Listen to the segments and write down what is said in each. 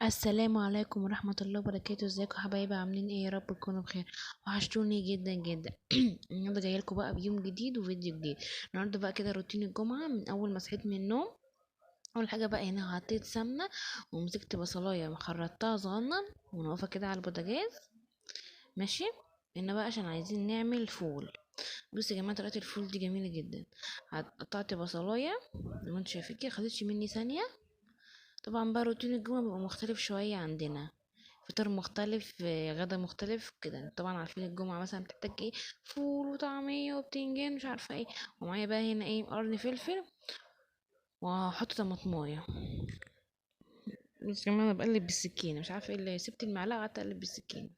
السلام عليكم ورحمة الله وبركاته. ازيكم يا حبايبي؟ عاملين ايه؟ يا رب تكونوا بخير. وحشتوني جدا جدا. النهارده جايلكم بقى بيوم جديد وفيديو جديد. النهارده بقى كده روتين الجمعة من اول ما صحيت من النوم. اول حاجة بقى هنا حطيت سمنة ومسكت بصلاية وخرطتها صغنن ونقفها كده على البوتاجاز. ماشي. هنا بقى عشان عايزين نعمل فول. بصوا يا جماعة، طريقة الفول دي جميلة جدا. قطعت بصلاية زي ما انتوا شايفين كده، خدتش مني ثانية. طبعا بقى روتين الجمعة بيبقى مختلف شوية عندنا. فطار مختلف، غدا مختلف كده. طبعا عارفين الجمعة مثلا بتحتاج ايه؟ فول وطعمية وبتنجان مش عارفة ايه. ومعايا بقى هنا ايه؟ قرن فلفل. وهحط طماطماية. بس كمان انا بقلب بالسكينة، مش عارفة ايه اللي سبت المعلقة قعدت اقلب بالسكينة.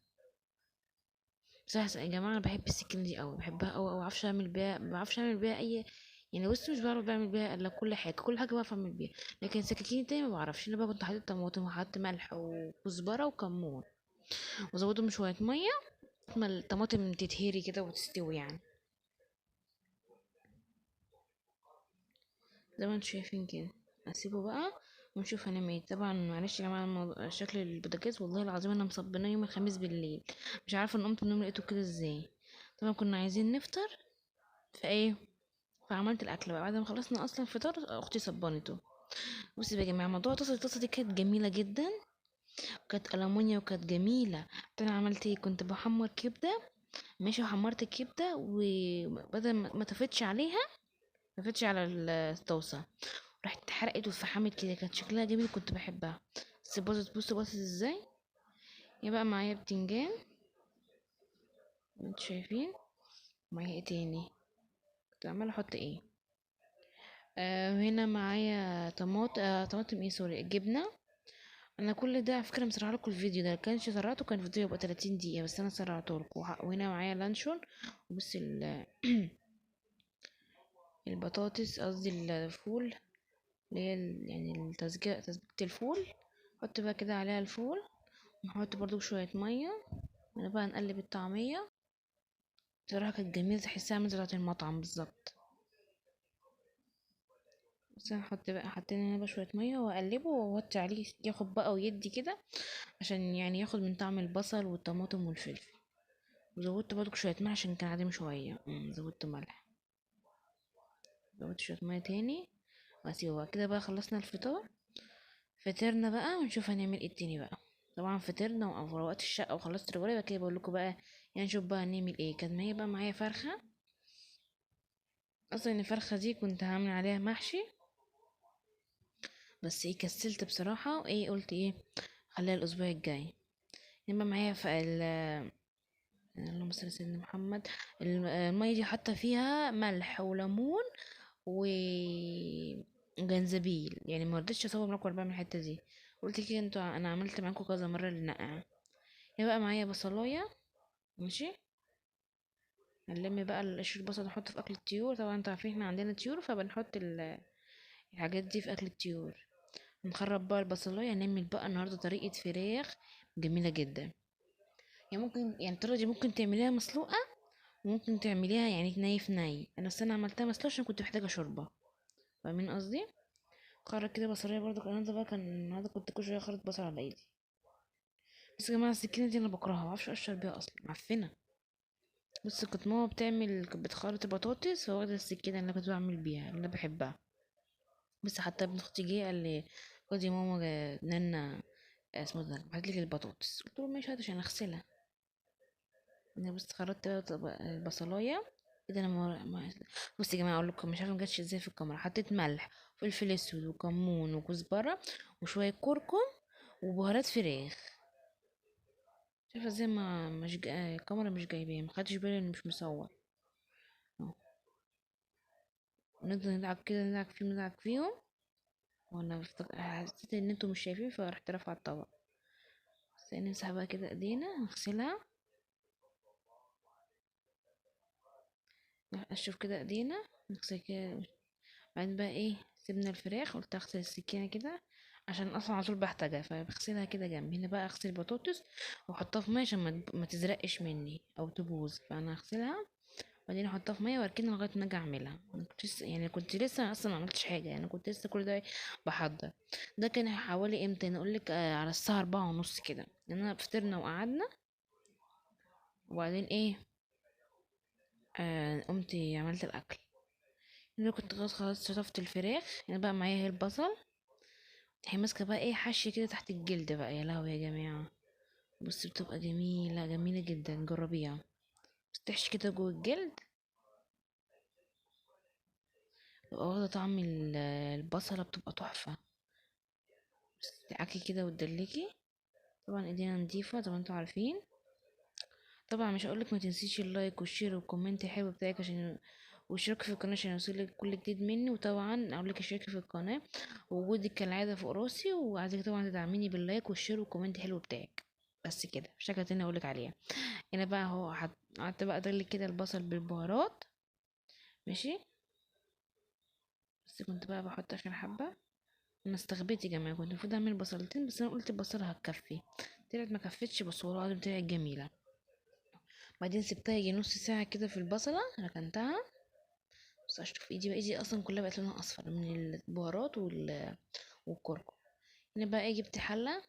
بس يا جماعة انا بحب السكينة دي اوي، بحبها اوي اوي. معرفش اعمل بيها، معرفش اعمل بيها اي. يعني بص، مش بعرف بعمل بيها الا كل حاجة بعرف اعمل بيها. لكن سكاكين تاني ما بعرفش. انا بقى كنت حاطط طماطم وحطيت ملح وكزبرة وكمون وزودهم شوية مية ما الطماطم تتهري كده وتستوي يعني. زي ما انتوا شايفين كده. اسيبه بقى ونشوف هنعمل ايه. طبعا معلش يا جماعه، شكل البوتاجاز والله العظيم انا مصبناه يوم الخميس بالليل. مش عارفه ان قمت من النوم لقيته كده ازاي. طبعا كنا عايزين نفطر فايه. فعملت الاكل بقى بعد ما خلصنا اصلا الفطار، اختي صبنته. بصي بقى يا جماعه، موضوع الطاسه دي كانت جميله جدا. وكانت ألمونيا وكانت جميله. انا عملت ايه؟ كنت بحمر كبده. ماشي، وحمرت الكبده وبدل ما تفتش عليها، ما فتش على الطاسه. راحت اتحرقت واتفحمت كده، كانت شكلها جميل كنت بحبها. بس باظت، باظت ازاي. يبقى معايا بتنجان انتوا شايفين. معايا ايه تاني؟ كنت عمالة احط ايه. هنا معايا طماطم ايه، سوري، جبنة. انا كل ده على فكرة مسرعه لكم الفيديو ده. كانش سرعته كان الفيديو يبقى 30 دقيقة، بس انا سرعته لكم. وهنا معايا لانشون. وبص البطاطس، قصدي الفول. اللي هي يعني تسبيكة الفول. حط بقى كده عليها الفول. نحط برضو شوية مية. وانا بقى نقلب الطعمية. بصراحة كانت جميلة، تحسها من زراعة المطعم بالظبط. بس انا هحط بقى، حطينا هنا بقى شوية مية واقلبه واوطي عليه ياخد بقى ويدي كده. عشان يعني ياخد من طعم البصل والطماطم والفلفل. وزودت برضو شوية ملح عشان كان عادم شوية. زودت ملح. زودت شوية مية تاني. واسيبه بقى كده. بقى خلصنا الفطار. فطرنا بقى ونشوف هنعمل ايه التاني بقى. طبعا فطرنا وروقت الشقة وخلصت الرجالة بقى كده بقول لكم بقى. يعني نشوف بقى هنعمل ايه. كان معايا بقى معايا فرخة. اصلا الفرخة دي كنت هعمل عليها محشي. بس ايه، كسلت بصراحة. وايه قلت ايه، خليها الاسبوع الجاي. يبقى معايا اللهم صل على سيدنا محمد. المية دي حاطة فيها ملح وليمون وجنزبيل. يعني ما رضيتش اصور معاكم وانا بعمل الحتة دي. قلت كده انتوا، انا عملت معاكم كذا مرة النقع. يبقى معايا بصلاية. ماشي. هنلم بقى قشر البصل نحطه في اكل الطيور. طبعا انتوا عارفين احنا عندنا طيور فبنحط الحاجات دي في اكل الطيور. نخرب بقى البصلايه. نعمل بقى النهارده طريقه فراخ جميله جدا. يعني ممكن، يعني الطريقه دي ممكن تعمليها مسلوقه. وممكن تعمليها يعني ني في ني. انا بس انا عملتها مسلوقه عشان كنت محتاجه شوربه. فاهمين قصدي. خرج كده بصلايه برضو. كان النهارده بقى، كان النهارده كنت كل شويه اخرط بصل على ايدي. بس يا جماعه السكينه دي انا بكرهها، معرفش اقشر بيها اصلا، معفنه. بس كنت ماما كانت بتخرط البطاطس فواخده السكينه اللي انا كنت بعمل بيها اللي انا بحبها. بس حتى ابن اختي جه قال لي خدي يا ماما، نانا اسمه ده هاتلك البطاطس. قلت له ماشي هات عشان اغسلها. انا بس خرجت بقى البصلايه. كده انا بصي يا جماعه اقول لكم، مش عارفه مجتش ازاي في الكاميرا. حطيت ملح وفلفل اسود وكمون وكزبره وشويه كركم وبهارات فراخ. شايفه ازاي ما مش الكاميرا مش جايباه، ما خدتش بالي انه مش مصور. اهو. نفضل ندعك كده، ندعك فيهم. وانا حسيت ان انتوا مش شايفين فرحت رافعه الطبق. بس نمسح بقى كده ايدينا نغسلها. اشوف كده ايدينا نغسل كده. بعدين بقى ايه، سيبنا الفراخ. قلت اغسل السكينه كده عشان اصلا على طول بحتاجها فبغسلها كده جنبي. هنا بقى اغسل البطاطس واحطها في ميه عشان ما تزرقش مني او تبوظ. فانا اغسلها بعدين احطها في ميه واركنها لغايه ما اجي اعملها. أنا كنت لسه اصلا ما عملتش حاجه، يعني كنت لسه كل ده بحضر. ده كان حوالي امتى نقول لك، على الساعه 4:30 كده، لان انا فطرنا وقعدنا. وبعدين ايه، قمت عملت الاكل. انا كنت خلاص شطفت الفراخ. انا بقى معايا هي البصل، هي ماسكه بقى ايه حشي كده تحت الجلد بقى، يا لهوي يا جماعه. بص بتبقى جميله جميله جدا، جربيها. بس تحشي كده جوه الجلد، بتبقى واخده طعم البصله، بتبقى تحفه. بس تعاكي كده وتدلكي. طبعا ايدينا نضيفه زي ما انتوا عارفين. طبعا مش هقولك ما تنسيش اللايك والشير والكومنت الحلو بتاعك عشان، واشتركي في القناه عشان يوصلك كل جديد مني. وطبعا اقولك اشتركي في القناه، ووجودك كالعاده فوق راسي. وعايزك طبعا تدعميني باللايك والشير والكومنت الحلو بتاعك. بس كده مش حاجه تانية اقولك عليها. هنا بقى اهو قعدت بقى ادلك كده البصل بالبهارات. ماشي. بس كنت بقى بحط اخر حبه. انا استغبيت يا جماعه، كنت المفروض اعمل بصلتين، بس انا قلت البصله هتكفي. طلعت ما كفتش، بس والله العظيم طلعت جميله. بعدين سبتها يجي نص ساعه كده في البصله، ركنتها. بس اشوف ايدي بقى، ايدي اصلا كلها بقت لونها اصفر من البهارات والكركم. هنا بقى ايه، جبت حله.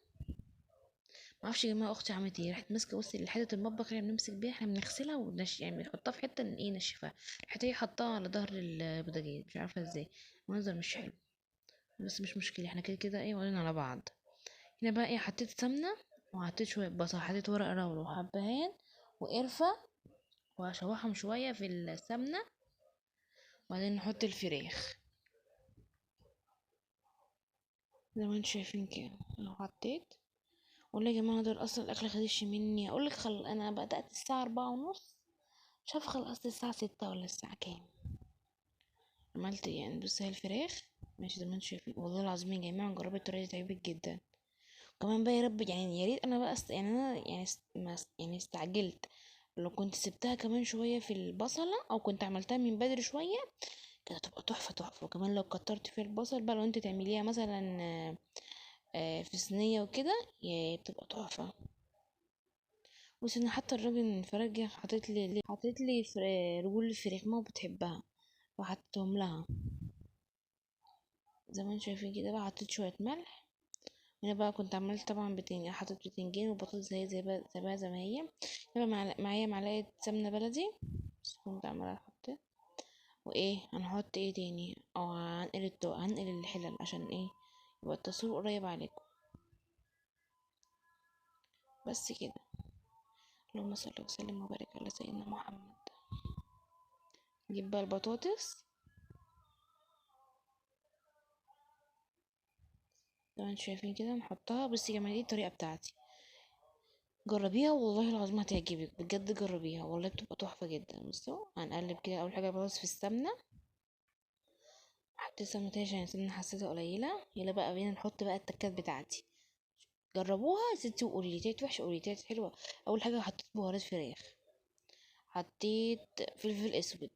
ما اعرفش يا جماعه اختي عملت ايه، راحت ماسكه بصي حته المطبخ اللي بنمسك بيها احنا بنغسلها يعني بنحطها في حته ايه نشفها. راحت هي حطها على ظهر البوتاجاز، مش عارفه ازاي. منظر مش حلو. بس مش مشكله، احنا كده كده ايه واخدين على بعض. هنا بقى ايه، حطيت سمنه، وحطيت شويه بصل، حطيت ورق لورا وحبهان وقرفه، وهشوحهم شويه في السمنه. وبعدين نحط الفراخ زي ما انتم شايفين كده. اهو حطيت. والله يا جماعه دول اصلا الاكل خدش مني، اقول لك انا بدات الساعه 4:30، مش عارفه خلصت الساعه 6 ولا الساعه كام. عملت يعني، بص هي الفراخ ماشي زي ما انتم شايفين. والله العظيم يا جماعه جربت الطريقه دي، تعبت جدا. كمان بقى يا رب يعني، يا ريت انا بقى يعني انا يعني ما يعني استعجلت. لو كنت سبتها كمان شويه في البصله، او كنت عملتها من بدري شويه، كانت هتبقى تحفه تحفه. وكمان لو كترت في البصل بقى، لو انت تعمليها مثلا في صينيه وكده، بتبقى تحفه. بص انا حتى الراجل الفراخ حطيت لي رجول الفراخ ما بتحبها، وحطيتهم لها زي ما انتم شايفين كده. بقى حطيت شويه ملح. هنا بقى كنت عملت طبعا حطيت بتنجان وبطاطس زي ما هي. يبقى معايا معلقه سمنه بلدي، بس كنت عماله احط. وايه هنحط ايه تاني، او هنقل الحلل عشان ايه يبقى التصوير قريب عليكم. بس كده. اللهم صل وسلم وبارك على سيدنا محمد. نجيب بقى البطاطس زي ما انتم شايفين كده، نحطها. بس يا جماعه دي الطريقه بتاعتي، جربيها والله العظيم هتعجبك بجد، جربيها والله بتبقى تحفه جدا. بصوا هنقلب كده. اول حاجه بطاطس في السمنه، حطيت سمنه تاني عشان السمنه حسيتها قليله. يلا بقى بينا نحط بقى التكات بتاعتي. جربوها يا ستي وقولي لي تيت وحشه، قولي تيت حلوه. اول حاجه حطيت بهارات فراخ، حطيت فلفل اسود،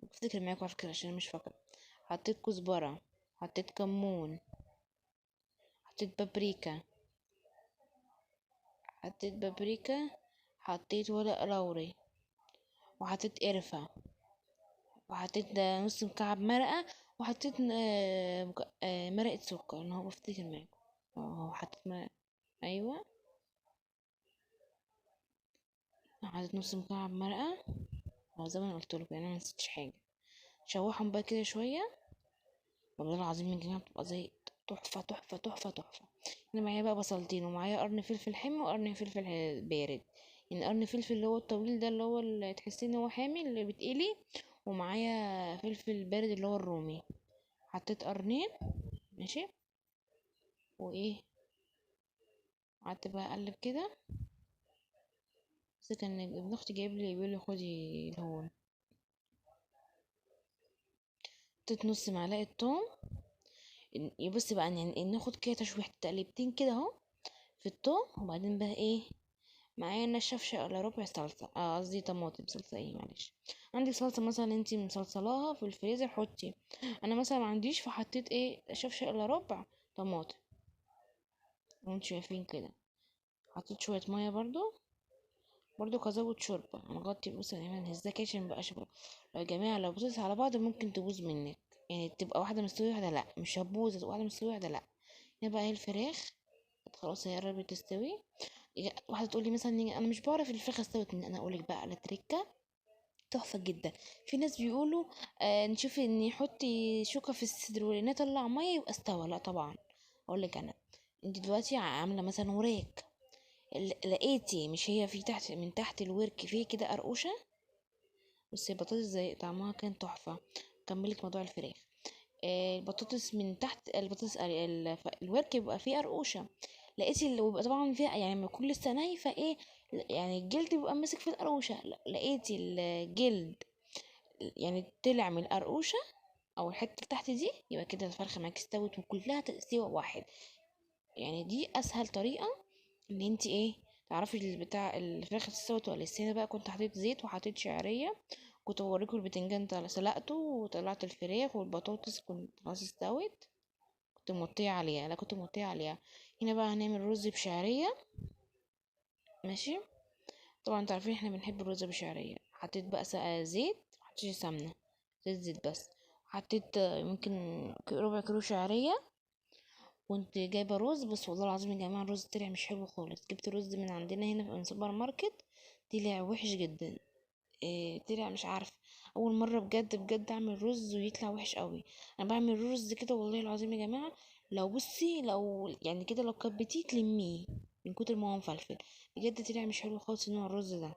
بفتكر معاكم على فكره عشان انا مش فاكره. حطيت كزبره، حطيت كمون، حطيت بابريكا، حطيت ورق لوري، وحطيت قرفه، وحطيت ده نص مكعب مرقه، وحطيت مرقه سكر. انا هو بفتكر معاكم. اه حطيت مرقه. ايوه، حطيت نص مكعب مرقه. هو زي ما انا قلت لكم يعني، انا منسيتش حاجه. شوحهم بقى كده شويه. والله العظيم يا جماعه بتبقى زي تحفه تحفه تحفه تحفه. انا معايا بقى بصلتين، ومعايا قرن فلفل حمي وقرن فلفل بارد. يعني قرن فلفل اللي هو الطويل ده، اللي هو اللي تحسيه ان هو حامي اللي بتقلي. ومعايا فلفل بارد اللي هو الرومي. حطيت قرنين. ماشي. وايه، قعدت بقى اقلب كده. بس كان ابن اختي جايب لي بيقول لي خدي الهون. حطيت نص معلقه توم. يبص بقى يعني ناخد كده تشويح تقليبتين كده اهو في التوم. وبعدين بقى ايه، معايا نشف الا ربع صلصه، قصدي طماطم. صلصه ايه معلش. عندك صلصه مثلا انتي مصلصلاها في الفريزر حطي. انا مثلا ما عنديش، فحطيت ايه شفشه الا ربع طماطم. وانتوا شايفين كده. حطيت شويه ميه برضو. برضو كزود شوربة هنغطي، بص هنعمل نهزها كده عشان ميبقاش لو يا جماعة لو بصيت على بعض ممكن تبوظ منك، يعني تبقى واحدة مستوية واحدة لأ، مش هتبوظ، تبقى واحدة مستوية واحدة لأ. هنا بقى هي الفراخ خلاص هي قربت تستوي. واحدة تقولي مثلا أنا مش بعرف الفراخ استوت مني، أنا أقولك بقى على تريكة تحفة جدا. في ناس بيقولوا نشوف ان يحطي شوكة في الصدر ولانها طلع مية يبقى استوى، لا طبعا. اقولك انا، انت دلوقتي عاملة مثلا وراك، لقيتي مش هي في تحت من تحت الورك فيه كده قرقوشة، بس البطاطس زي طعمها كان تحفة. كملك موضوع الفراخ. البطاطس من تحت، البطاطس الورك بيبقى فيه قرقوشة، لقيتي اللي بيبقى طبعا فيها يعني لما يكون لسه ناي فايه، يعني الجلد بيبقى ماسك في القرقوشة، لقيتي الجلد يعني طلع من القرقوشة او الحتة اللي تحت دي، يبقى كده الفرخة معاكي استوت وكلها سوا واحد. يعني دي اسهل طريقة ان انت ايه تعرفي البتاع الفراخ استوت ولا لسه. هنا بقى كنت حطيت زيت وحطيت شعرية، كنت بوريكم البتنجان سلقته وطلعت الفراخ والبطاطس كنت خلاص استوت، كنت موطية عليها، لا كنت موطية عليها. هنا بقى هنعمل رز بشعرية. ماشي. طبعا انتوا عارفين احنا بنحب الرز بشعرية. حطيت بقى زيت، محطيتش سمنة، زيت بس. حطيت ممكن ربع كيلو شعرية. كنت جايبة رز، بس والله العظيم يا جماعة الرز طلع مش حلو خالص. جبت رز من عندنا هنا من سوبر ماركت، طلع وحش جدا. إيه طلع مش عارف، اول مرة بجد اعمل رز ويطلع وحش قوي. انا بعمل رز كده والله العظيم يا جماعة، لو بصي لو يعني كده لو كبتيه تلميه من كتر ما هو مفلفل. بجد طلع مش حلو خالص نوع الرز ده.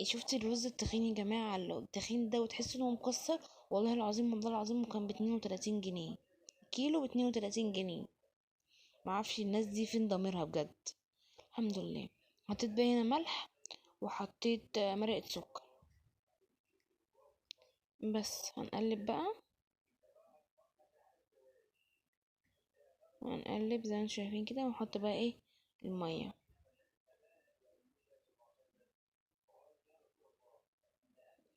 شفت الرز التخين يا جماعة، التخين ده وتحس انه مكسر، والله العظيم والله العظيم كان ب32 جنيه، كيلو ب32 جنيه. معرفش الناس دي فين ضميرها بجد. الحمد لله. حطيت بقى هنا ملح، وحطيت مرقة سكر. بس هنقلب بقى، هنقلب زي ما انتم شايفين كده، ونحط بقى ايه المية.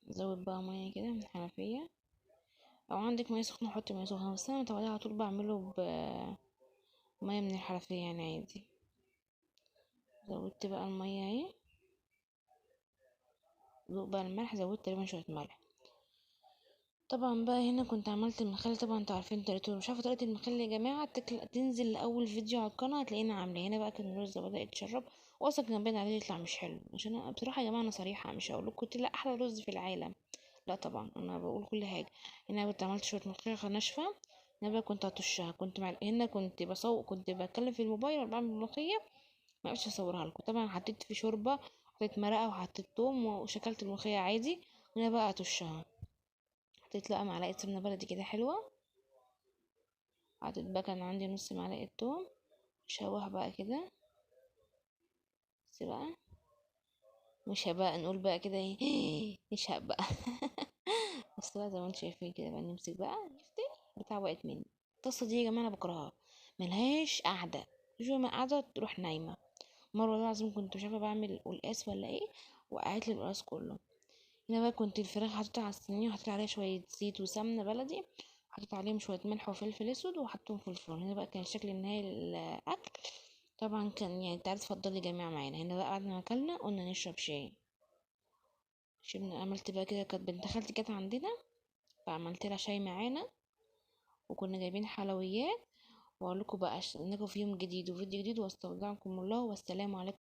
زود بقى مية كده من الحنفية، او عندك مية سخنة حطي مية سخنة، بس انا متعودة على طول بعمله بمية من الحنفية يعني عادي. زودت بقى المية اهي. ذوق بقى الملح، زودت تقريبا شوية ملح. طبعا بقى هنا كنت عملت المخلل، طبعا انتوا عارفين طريقته، مش عارفه طريقه المخلل يا جماعه تنزل لاول فيديو على القناه هتلاقينا عامله. هنا بقى كان الرز بدأ يتشرب، واصلا كان باين عليه يطلع مش حلو، عشان انا بصراحه يا جماعه انا صريحه، مش هقول لكم لا احلى رز في العالم، لا طبعا انا بقول كل حاجه. هنا كنت عملت شويه ملوخيه ناشفه، هنا بقى كنت هطشها، هنا كنت بصور، كنت بتكلم في الموبايل وانا بعمل ملوخيه، ما عرفتش اصورها لكم. طبعا حطيت في شوربه، حطيت مرقه وحطيت توم وشكلت الملوخيه عادي. هنا بقى اتشها، حطيت بقى معلقه سمنه بلدي كده حلوه، حطيت بقى كان عندي نص معلقة توم، شوح بقى كده. بس بقى مش هبقى نقول بقى كده ايه مش هبقى بس بقى زي ما انتم شايفين كده بقى نمسك بقى شفتي بتاع وقت مني. الطاسة دي يا جماعة انا بكرهها، ملهاش قاعدة، شو ما قاعدة تروح نايمة. مرة والله العظيم كنت مش عارفة بعمل قلقاس ولا ايه، وقعت لي القلقاس كله. هنا بقى كنت الفراخ حطيتها على الصينية وحطيت عليها شوية زيت وسمنة بلدي، حطيت عليهم شوية ملح وفلفل اسود وحطيتهم في الفرن. هنا بقى كان الشكل النهائي للأكل. طبعا كان يعني تعالوا اتفضلوا يا جماعة معانا. هنا بقى بعد ما اكلنا قلنا نشرب شاي. شربنا، عملت بقى كده، كانت بنت خالتي كانت عندنا فعملت لها شاي معانا، وكنا جايبين حلويات. واقول لكم بقى انكم في يوم جديد وفيديو جديد، واستودعكم الله والسلام عليكم.